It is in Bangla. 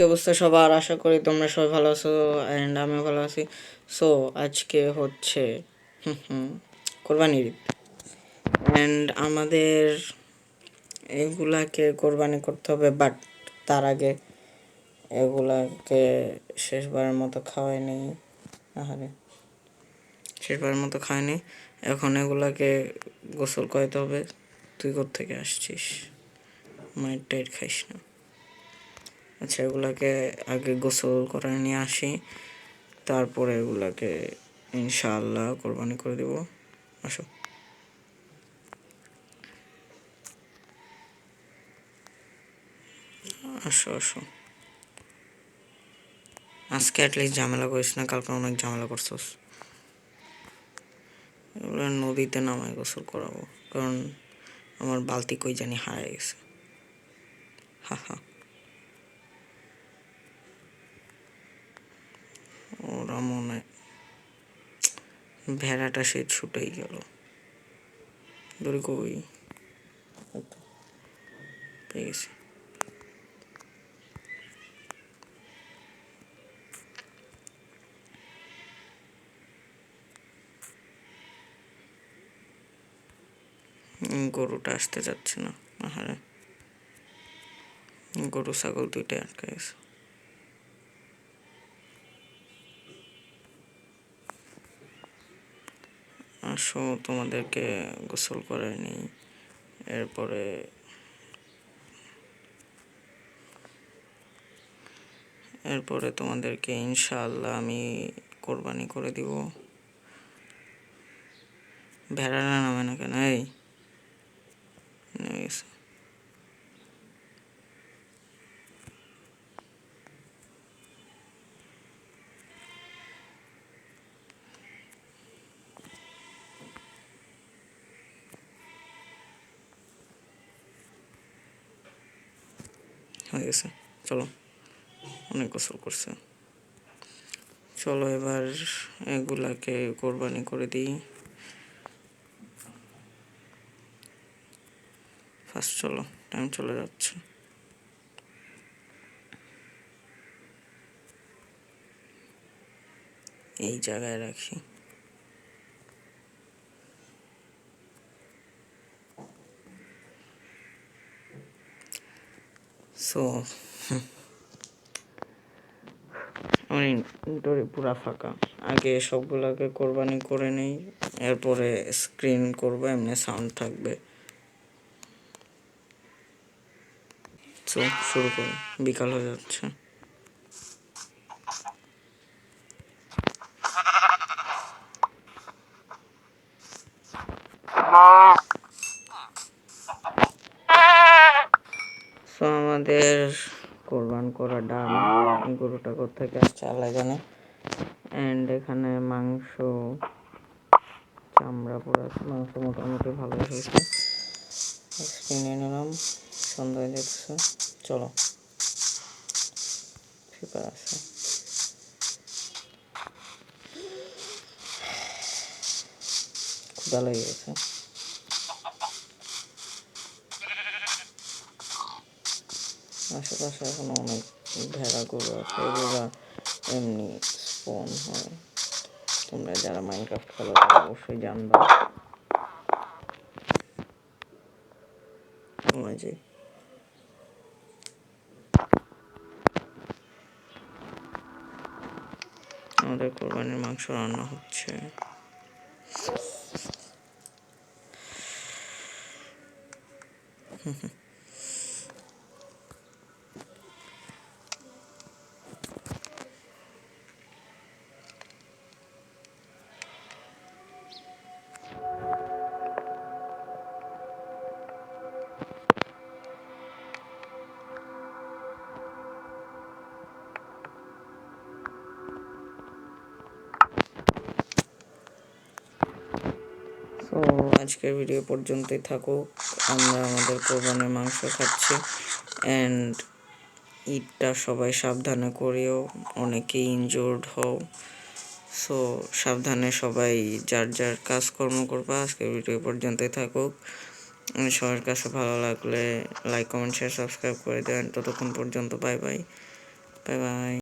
কি অবস্থা সবার? আশা করি তোমরা সবাই ভালো আছো অ্যান্ড আমিও ভালো আছি। সো আজকে হচ্ছে কোরবানির ঈদ অ্যান্ড আমাদের এগুলাকে কোরবানি করতে হবে, বাট তার আগে এগুলাকে শেষবারের মতো খাওয়াই নেই। আহারে, শেষবারের মতো খাওয়াই এখন এগুলাকে গোসল করাইতে হবে। তুই কোত্থেকে আসছিস? মায়ের টাইট খাইস না। আচ্ছা, এগুলাকে আগে গোসল করে নিয়ে আসি, তারপরে এগুলাকে ইনশাআল্লাহ কোরবানি করে দেব। আসো আসো আসো, আজকে অ্যাটলিস্ট ঝামেলা করিস না, কালকে অনেক ঝামেলা করছস। এগুলো নদীতে নামায় গোসল করাবো, কারণ আমার বালতি কই জানি হারিয়ে গেছে। হা হা, ওরা মনে ভেড়াটা সে ছুটেই গেল। দড়ি কই? পেয়ে গেছি। গরুটা আসতে যাচ্ছে না। আহারে, গরু ছাগল দুইটাই আটকে গেছে। আসো, তোমাদেরকে গোসল করে নিই, এরপরে তোমাদেরকে ইনশাআল্লাহ আমি কোরবানি করে দিব। ভেড়ারা নামে না কেন? এই নেমে গেছে। হয়ে গেছে, চলো, অনেক গোসল করছে। চলো এবার এগুলাকে কোরবানি করে দিই। ফার্স্ট চলো, টাইম চলে যাচ্ছে। এই জায়গায় রাখি। সো আমার ইনভেন্টরি পুরা ফাঁকা। আগে সবগুলোকে কোরবানি করে নেই, এরপরে স্ক্রিন করবো, এমনি সাউন্ড থাকবে। সো শুরু করি, বিকাল হয়ে যাচ্ছে। সো আমাদের কোরবান করা ডান। গরুটা কোথেকে আসছে আল্লাহ জানে। অ্যান্ড এখানে মাংস, চামড়া পুরো আছে, মাংস মোটামুটি ভালোই হয়েছে। কিনে নিলাম, সন্ধ্যা হয়ে যাচ্ছে। চলো, ফিপার আছে। ক্ষুধা লেগে গেছে। আশেপাশে এখন অনেক ভেড়া গরু আছে, এগুলা এমনি স্পন হয়। তোমরা যারা মাইনক্রাফট খেলো তারা অবশ্যই জানবা। ওই যে আমাদের কোরবানির মাংস রান্না হচ্ছে। তো আজকের ভিডিও পর্যন্তই থাকুক। আমরা আমাদের কোরবানির মাংস খাচ্ছি অ্যান্ড ঈদটা সবাই সাবধানে করিও, অনেকেই ইনজুর্ড হও। সো সাবধানে সবাই যার যার কাজকর্ম করবা। আজকের ভিডিও পর্যন্তই থাকুক। সবার কাছে ভালো লাগলে লাইক, কমেন্ট, শেয়ার, সাবস্ক্রাইব করে দেবেন। ততক্ষণ পর্যন্ত বাই বাই। Bye bye.